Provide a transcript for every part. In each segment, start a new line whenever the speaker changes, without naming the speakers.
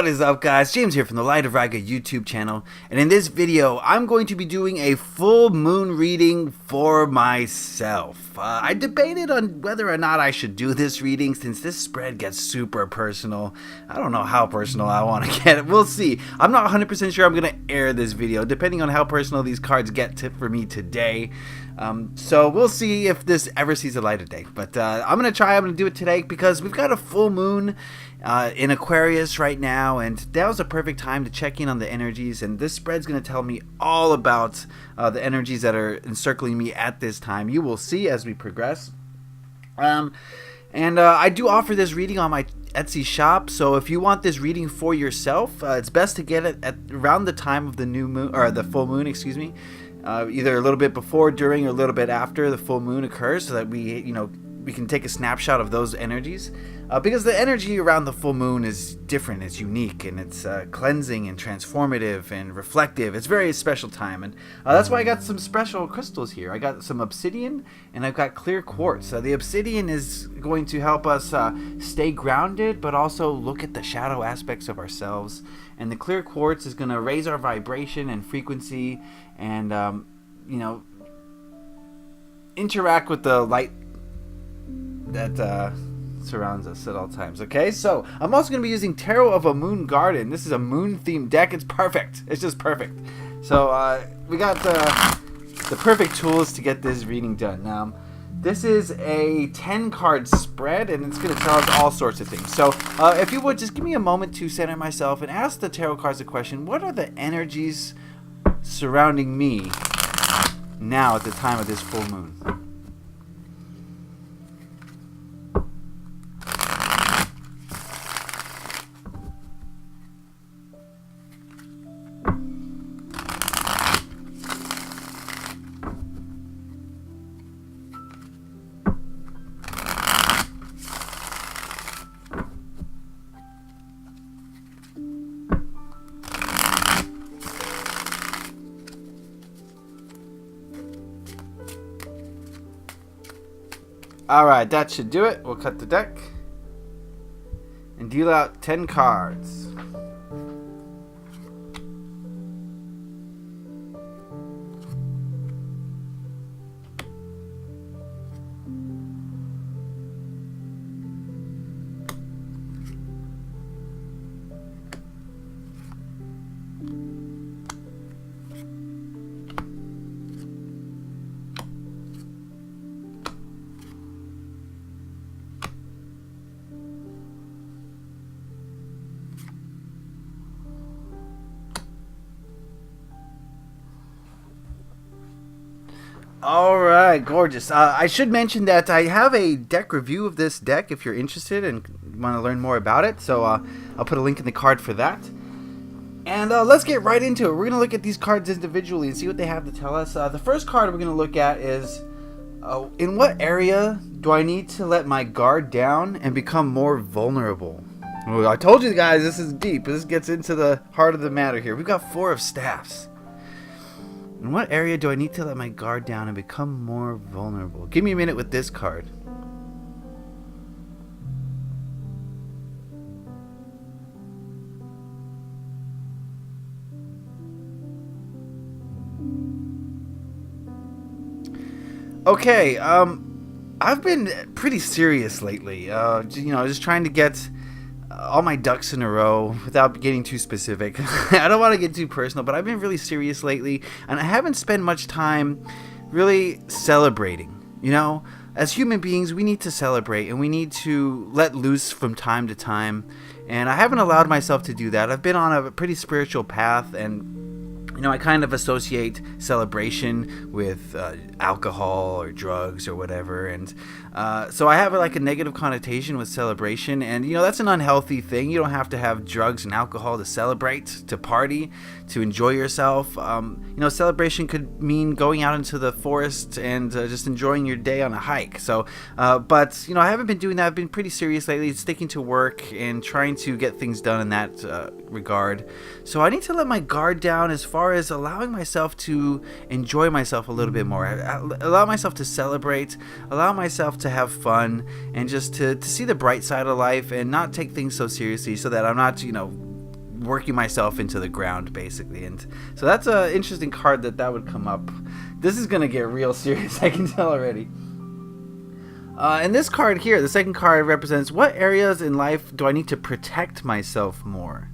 What is up, guys? James here from the Light of Raga YouTube channel, and in this video I'm going to be doing a full moon reading for myself. I debated on whether or not I should do this reading since this spread gets super personal. I don't know how personal I want to get it. We'll see. I'm not 100% sure I'm going to air this video depending on how personal these cards get for me today. So we'll see if this ever sees the light of day. But I'm going to do it today because we've got a full moon in Aquarius right now, and that was a perfect time to check in on the energies, and this spread's going to tell me all about the energies that are encircling me at this time. You will see as we progress. I do offer this reading on my Etsy shop, so if you want this reading for yourself, it's best to get it at around the time of the new moon, or the full moon, excuse me. Either a little bit before, during, or a little bit after the full moon occurs, so that we can take a snapshot of those energies. Because the energy around the full moon is different, it's unique, and it's cleansing and transformative and reflective. It's a very special time, and that's why I got some special crystals here. I got some obsidian, and I've got clear quartz. The obsidian is going to help us stay grounded, but also look at the shadow aspects of ourselves. And the clear quartz is going to raise our vibration and frequency, and interact with the light that surrounds us at all times. Okay, so I'm also going to be using Tarot of a Moon Garden. This is a moon themed deck. It's perfect. It's just perfect. So we got the perfect tools to get this reading done. Now, this is a 10 card spread, and it's going to tell us all sorts of things. So if you would just give me a moment to center myself and ask the tarot cards a question. What are the energies surrounding me now at the time of this full moon? Alright, that should do it. We'll cut the deck and deal out 10 cards. Alright, gorgeous. I should mention that I have a deck review of this deck if you're interested and want to learn more about it. So I'll put a link in the card for that. And let's get right into it. We're going to look at these cards individually and see what they have to tell us. The first card we're going to look at is, in what area do I need to let my guard down and become more vulnerable? Well, I told you guys this is deep. This gets into the heart of the matter here. We've got 4 of staffs. In what area do I need to let my guard down and become more vulnerable? Give me a minute with this card. Okay, I've been pretty serious lately. Just trying to get all my ducks in a row without getting too specific. I don't want to get too personal, but I've been really serious lately, and I haven't spent much time really celebrating. As human beings, we need to celebrate, and we need to let loose from time to time, and I haven't allowed myself to do that. I've been on a pretty spiritual path, and I kind of associate celebration with alcohol or drugs or whatever, and so I have a negative connotation with celebration, and that's an unhealthy thing. You don't have to have drugs and alcohol to celebrate, to party, to enjoy yourself. Celebration could mean going out into the forest and just enjoying your day on a hike. So, but I haven't been doing that. I've been pretty serious lately, sticking to work and trying to get things done in that regard. So I need to let my guard down as far as allowing myself to enjoy myself a little bit more, allow myself to celebrate, allow myself to have fun, and just to see the bright side of life and not take things so seriously, so that I'm not working myself into the ground, basically. And so that's an interesting card that would come up. This is going to get real serious, I can tell already. And this card here, the second card, represents what areas in life do I need to protect myself more?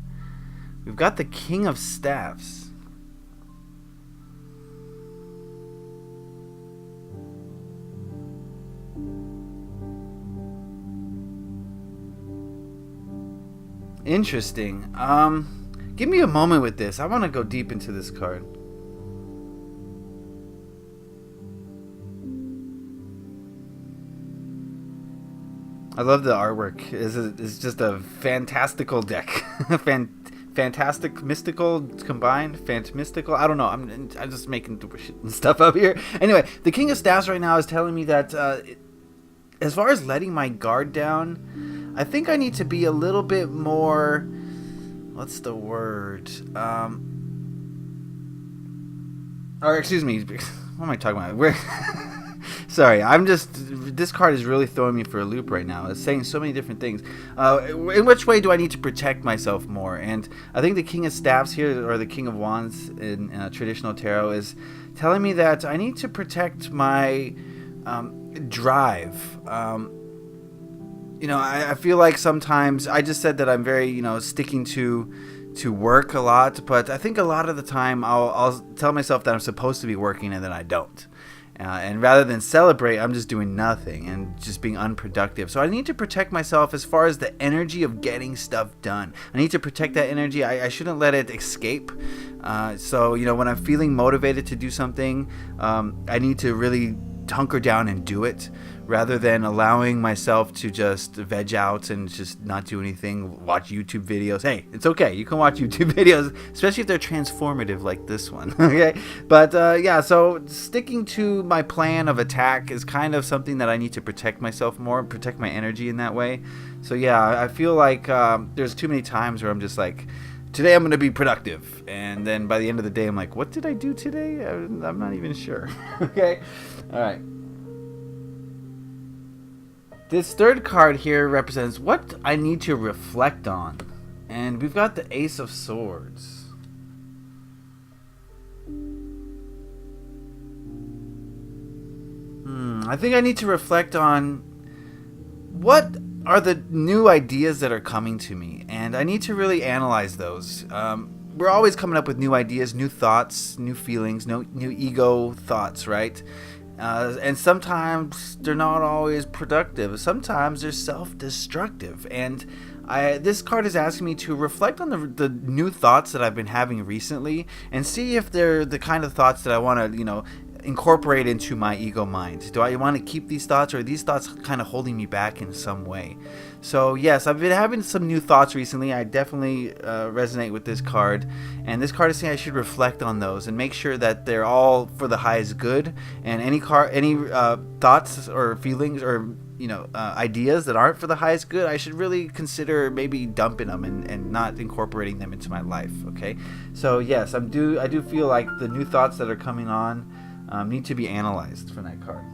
We've got the King of Staffs. Interesting. Give me a moment with this. I want to go deep into this card. I love the artwork. It's just a fantastical deck. Fantastic, mystical combined, mystical. I don't know. I'm just making stuff up here. Anyway, the King of Staffs right now is telling me that as far as letting my guard down, I think I need to be a little bit more. What's the word? Or excuse me. What am I talking about? Sorry, this card is really throwing me for a loop right now. It's saying so many different things. In which way do I need to protect myself more? And I think the King of Staffs here, or the King of Wands in traditional tarot, is telling me that I need to protect my drive. I feel like sometimes, I just said that I'm very, sticking to work a lot, but I think a lot of the time I'll tell myself that I'm supposed to be working and then I don't. And rather than celebrate, I'm just doing nothing and just being unproductive. So I need to protect myself as far as the energy of getting stuff done. I need to protect that energy. I shouldn't let it escape. So when I'm feeling motivated to do something, I need to really hunker down and do it, rather than allowing myself to just veg out and just not do anything, watch YouTube videos. Hey, it's okay, you can watch YouTube videos, especially if they're transformative like this one. Okay, but so sticking to my plan of attack is kind of something that I need to protect myself more, protect my energy in that way. So I feel like there's too many times where I'm just like, today I'm going to be productive, and then by the end of the day I'm like, what did I do today? I'm not even sure. Okay, all right. This third card here represents what I need to reflect on, and we've got the Ace of Swords. I think I need to reflect on what are the new ideas that are coming to me, and I need to really analyze those. We're always coming up with new ideas, new thoughts, new feelings, new ego thoughts, right? And sometimes they're not always productive. Sometimes they're self-destructive. And this card is asking me to reflect on the new thoughts that I've been having recently and see if they're the kind of thoughts that I want to, incorporate into my ego mind. Do I want to keep these thoughts, or are these thoughts kind of holding me back in some way? So yes, I've been having some new thoughts recently. I definitely resonate with this card, and this card is saying I should reflect on those and make sure that they're all for the highest good. And any thoughts or feelings or ideas that aren't for the highest good, I should really consider maybe dumping them and not incorporating them into my life. Okay, so yes, I do feel like the new thoughts that are coming on need to be analyzed from that card.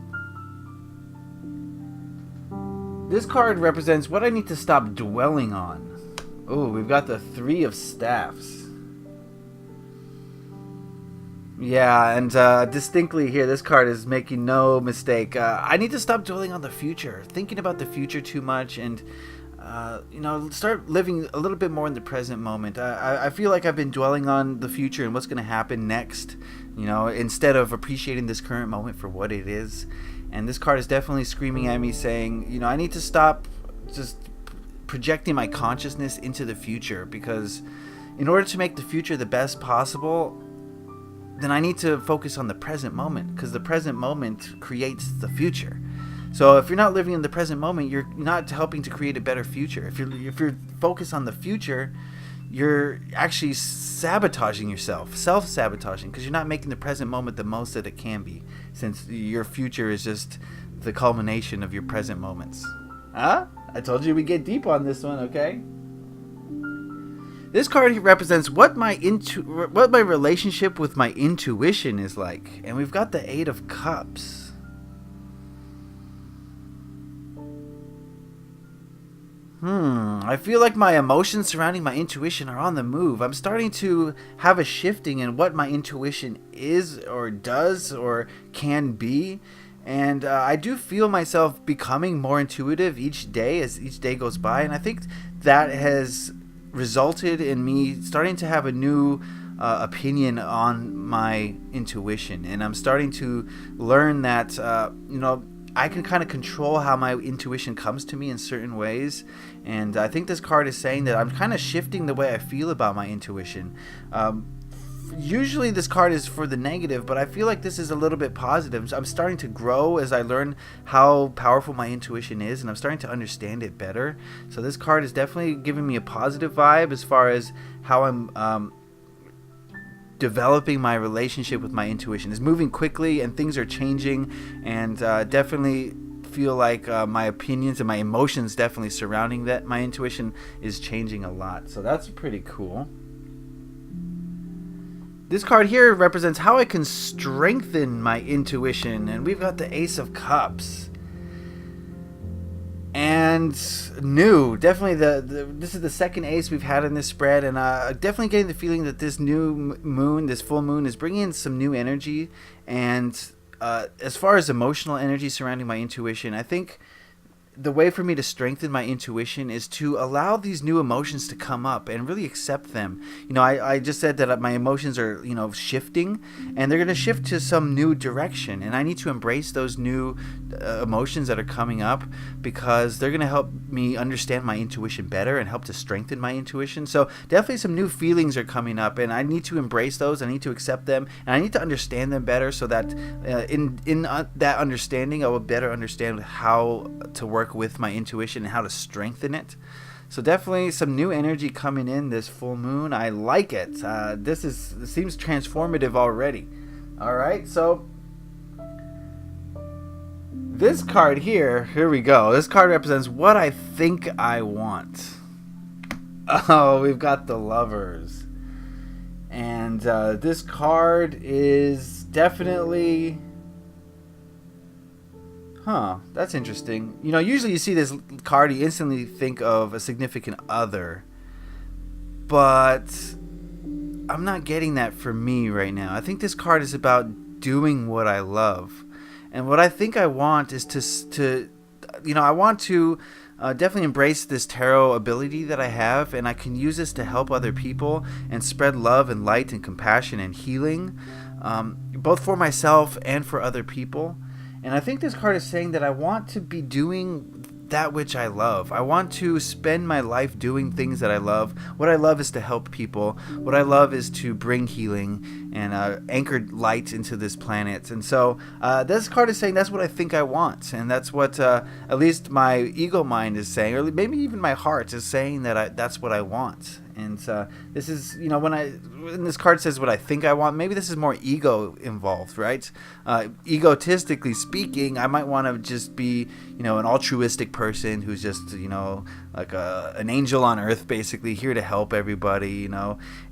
This card represents what I need to stop dwelling on. Oh, we've got the Three of Staffs. Yeah, and distinctly here, this card is making no mistake. I need to stop dwelling on the future, thinking about the future too much, and start living a little bit more in the present moment. I feel like I've been dwelling on the future and what's going to happen next, instead of appreciating this current moment for what it is. And this card is definitely screaming at me saying, I need to stop just projecting my consciousness into the future, because in order to make the future the best possible, then I need to focus on the present moment, because the present moment creates the future. So if you're not living in the present moment, you're not helping to create a better future. If you're focused on the future, you're actually sabotaging yourself, self-sabotaging, because you're not making the present moment the most that it can be, since your future is just the culmination of your present moments. Huh? I told you we'd get deep on this one, okay? This card represents what my relationship with my intuition is like, and we've got the Eight of Cups. I feel like my emotions surrounding my intuition are on the move. I'm starting to have a shifting in what my intuition is or does or can be. And I do feel myself becoming more intuitive each day as each day goes by. And I think that has resulted in me starting to have a new opinion on my intuition. And I'm starting to learn that, I can kind of control how my intuition comes to me in certain ways. And I think this card is saying that I'm kind of shifting the way I feel about my intuition. Usually this card is for the negative, but I feel like this is a little bit positive. So I'm starting to grow as I learn how powerful my intuition is, and I'm starting to understand it better. So this card is definitely giving me a positive vibe as far as how I'm developing my relationship with my intuition. It's moving quickly and things are changing, and definitely feel like my opinions and my emotions definitely surrounding that my intuition is changing a lot. So that's pretty cool. This card here represents how I can strengthen my intuition, and we've got the Ace of Cups. And new, definitely this is the second ace we've had in this spread, and definitely getting the feeling that this new moon, this full moon, is bringing in some new energy. And as far as emotional energy surrounding my intuition, I think the way for me to strengthen my intuition is to allow these new emotions to come up and really accept them. I just said that my emotions are, shifting, and they're going to shift to some new direction. And I need to embrace those new emotions that are coming up, because they're going to help me understand my intuition better and help to strengthen my intuition. So definitely some new feelings are coming up, and I need to embrace those. I need to accept them, and I need to understand them better, so that in that understanding, I will better understand how to work with my intuition and how to strengthen it. So definitely some new energy coming in this full moon. I like it. This seems transformative already. All right, so this card here we go. This card represents what I think I want. Oh, we've got the Lovers, and this card is definitely that's interesting. Usually you see this card, you instantly think of a significant other. But I'm not getting that for me right now. I think this card is about doing what I love. And what I think I want is I want to definitely embrace this tarot ability that I have. And I can use this to help other people and spread love and light and compassion and healing, both for myself and for other people. And I think this card is saying that I want to be doing that which I love. I want to spend my life doing things that I love. What I love is to help people. What I love is to bring healing and anchor light into this planet. And so this card is saying that's what I think I want. And that's what at least my ego mind is saying, or maybe even my heart is saying that that's what I want. And this is, when this card says what I think I want, maybe this is more ego involved, right? Egotistically speaking, I might want to just be, an altruistic person who's just, like an angel on earth, basically, here to help everybody,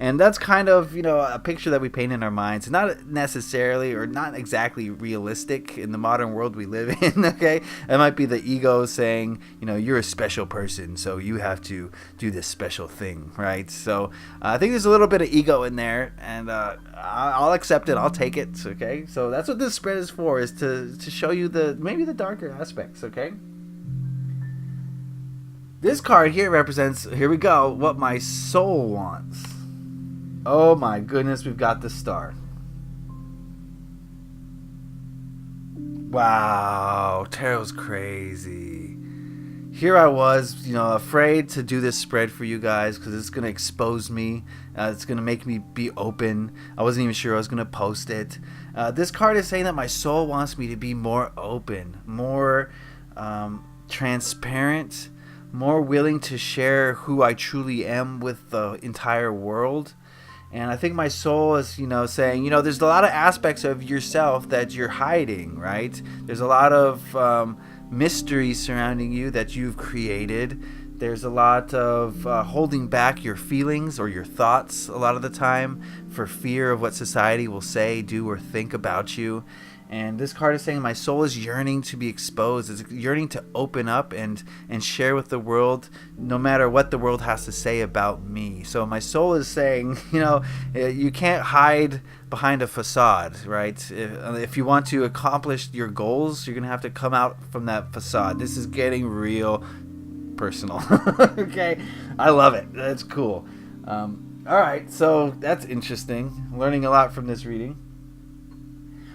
And that's kind of, a picture that we paint in our minds. Not necessarily or not exactly realistic in the modern world we live in, okay? It might be the ego saying, you're a special person, so you have to do this special thing, right? So I think there's a little bit of ego in there, and I'll accept it. I'll take it, okay? So that's what this spread is for, is to show you maybe the darker aspects, okay? This card here represents, here we go, what my soul wants. Oh my goodness, we've got the Star. Wow, tarot's crazy. Here I was, afraid to do this spread for you guys because it's going to expose me. It's going to make me be open. I wasn't even sure I was going to post it. This card is saying that my soul wants me to be more open, more transparent, more willing to share who I truly am with the entire world. And I think my soul is, saying, there's a lot of aspects of yourself that you're hiding, right? There's a lot of mystery surrounding you that you've created. There's a lot of holding back your feelings or your thoughts a lot of the time for fear of what society will say, do, or think about you. And this card is saying my soul is yearning to be exposed. It's yearning to open up and share with the world, no matter what the world has to say about me. So my soul is saying, you can't hide behind a facade, right? If you want to accomplish your goals, you're going to have to come out from that facade. This is getting real personal. Okay, I love it. That's cool. All right, so that's interesting. I'm learning a lot from this reading.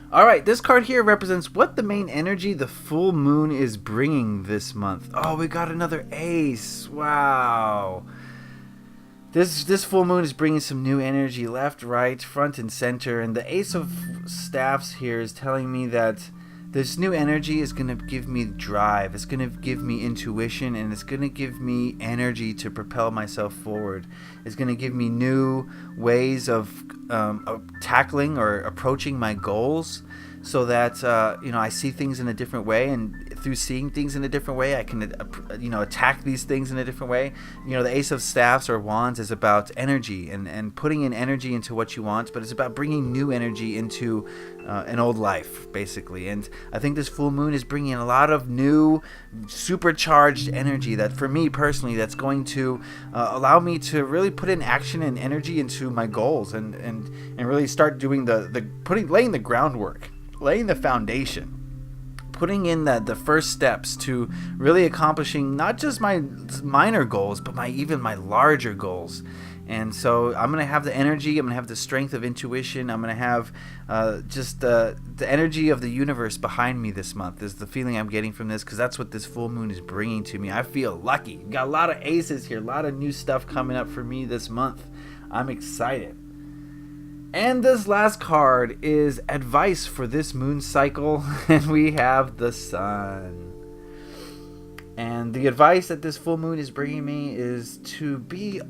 All right, this card here represents what the main energy the full moon is bringing this month. Oh, we got another ace. Wow. This full moon is bringing some new energy, left, right, front, and center. And the Ace of Staffs here is telling me that this new energy is going to give me drive. It's going to give me intuition, and it's going to give me energy to propel myself forward. It's going to give me new ways of tackling or approaching my goals, so that I see things in a different way, and through seeing things in a different way, I can attack these things in a different way. The Ace of Staffs or Wands is about energy and putting in energy into what you want, but it's about bringing new energy into an old life, basically. And I think this full moon is bringing in a lot of new supercharged energy that, for me personally, that's going to allow me to really put in action and energy into my goals and really start doing laying the groundwork, laying the foundation, putting in the first steps to really accomplishing not just my minor goals, but even my larger goals. And so I'm going to have the energy, I'm going to have the strength of intuition, I'm going to have just the energy of the universe behind me this month is the feeling I'm getting from this, because that's what this full moon is bringing to me. I feel lucky. Got a lot of aces here, a lot of new stuff coming up for me this month. I'm excited. And this last card is advice for this moon cycle, and we have the Sun. And the advice that this full moon is bringing me is to be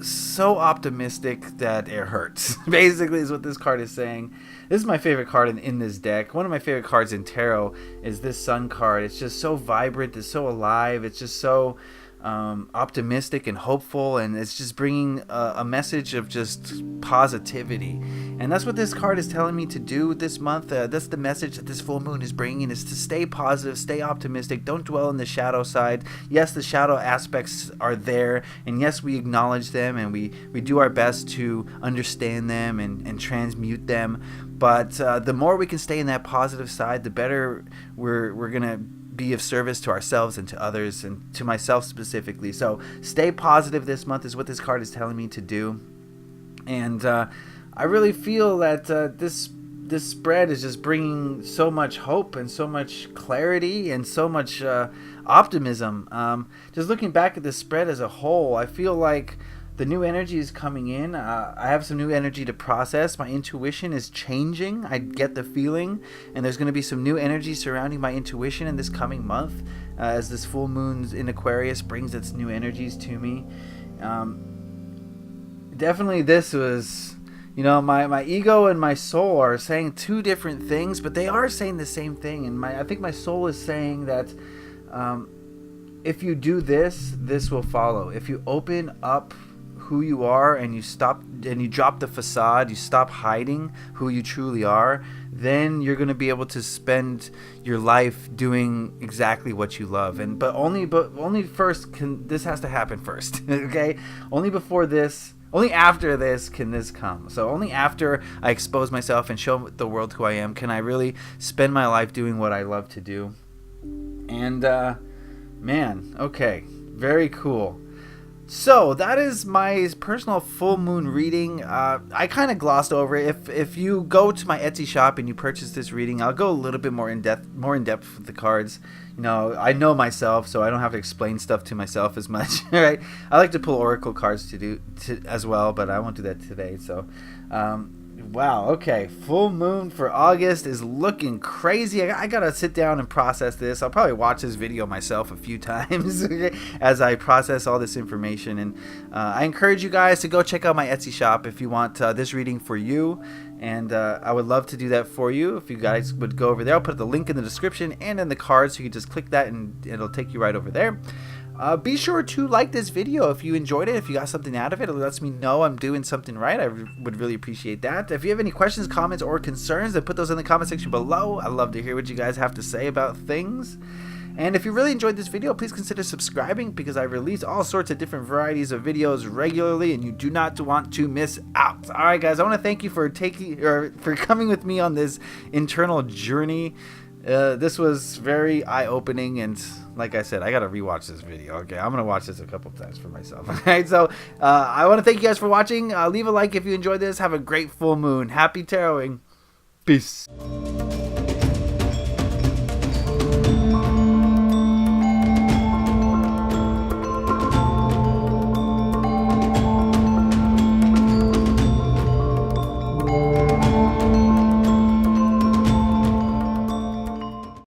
so optimistic that it hurts. Basically is what this card is saying. This is my favorite card in this deck. One of my favorite cards in tarot is this Sun card. It's just so vibrant, it's so alive, it's just so optimistic and hopeful, and it's just bringing a message of just positivity. And that's what this card is telling me to do this month. That's the message that this full moon is bringing, is to stay positive, stay optimistic, don't dwell in the shadow side. Yes, the shadow aspects are there, and yes, we acknowledge them, and we do our best to understand them and transmute them. But the more we can stay in that positive side, the better we're gonna be of service to ourselves and to others, and to myself specifically. So stay positive this month is what this card is telling me to do. And I really feel that this spread is just bringing so much hope and so much clarity and so much optimism. Just looking back at this spread as a whole, I feel like the new energy is coming in. I have some new energy to process. My intuition is changing. I get the feeling. And there's going to be some new energy surrounding my intuition in this coming month as this full moon in Aquarius brings its new energies to me. Definitely this was, my ego and my soul are saying two different things, but they are saying the same thing. And I think my soul is saying that if you do this, this will follow. If you open up who you are and you drop the facade, you stop hiding who you truly are, then you're going to be able to spend your life doing exactly what you love. But only first this has to happen first. Okay? Only after this can this come. So only after I expose myself and show the world who I am can I really spend my life doing what I love to do. And man, okay, very cool. So that is my personal full moon reading. I kind of glossed over it. If you go to my Etsy shop and you purchase this reading, I'll go a little bit more in depth with the cards. I know myself, so I don't have to explain stuff to myself as much. Right? I like to pull oracle cards as well, but I won't do that today. So, wow. Okay, full moon for August is looking crazy. I gotta sit down and process this. I'll probably watch this video myself a few times as I process all this information. And I encourage you guys to go check out my Etsy shop if you want this reading for you. And I would love to do that for you if you guys would go over there. I'll put the link in the description and in the cards, so you can just click that and it'll take you right over there. Be sure to like this video if you enjoyed it, if you got something out of it. It lets me know I'm doing something right. I would really appreciate that. If you have any questions, comments, or concerns, then put those in the comment section below. I love to hear what you guys have to say about things. And if you really enjoyed this video, please consider subscribing, because I release all sorts of different varieties of videos regularly, and you do not want to miss out. All right, guys, I want to thank you for coming with me on this internal journey. This was very eye-opening, and like I said, I gotta rewatch this video. Okay, I'm gonna watch this a couple times for myself. All right, so I want to thank you guys for watching. Leave a like if you enjoyed this. Have a great full moon. Happy taroting. Peace.